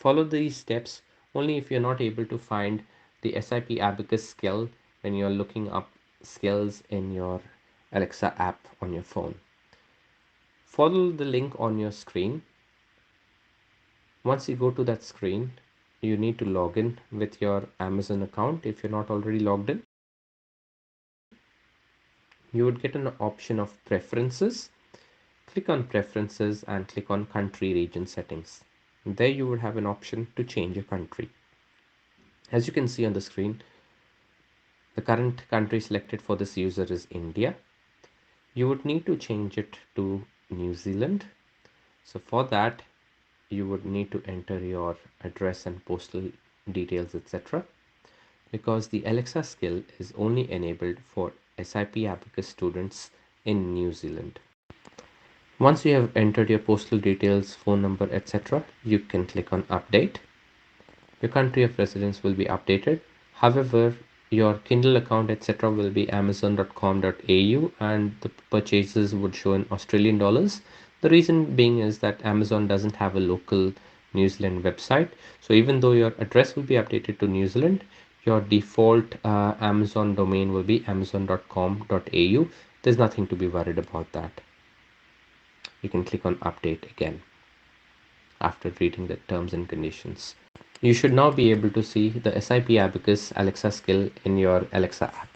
Follow these steps only if you're not able to find the SIP Abacus skill when you're looking up skills in your Alexa app on your phone. Follow the link on your screen. Once you go to that screen, you need to log in with your Amazon account if you're not already logged in. You would get an option of preferences. Click on preferences and click on country region settings. There you would have an option to change your country. As you can see on the screen, the current country selected for this user is India. You would need to change it to New Zealand. So for that, you would need to enter your address and postal details, etc. Because the Alexa skill is only enabled for SIP Abacus students in New Zealand. Once you have entered your postal details, phone number, etc., you can click on update. Your country of residence will be updated. However, your Kindle account, etc., will be amazon.com.au and the purchases would show in Australian dollars. The reason being is that Amazon doesn't have a local New Zealand website. So even though your address will be updated to New Zealand, your default Amazon domain will be amazon.com.au. There's nothing to be worried about that. You can click on update again after reading the terms and conditions. You should now be able to see the SIP Abacus Alexa skill in your Alexa app.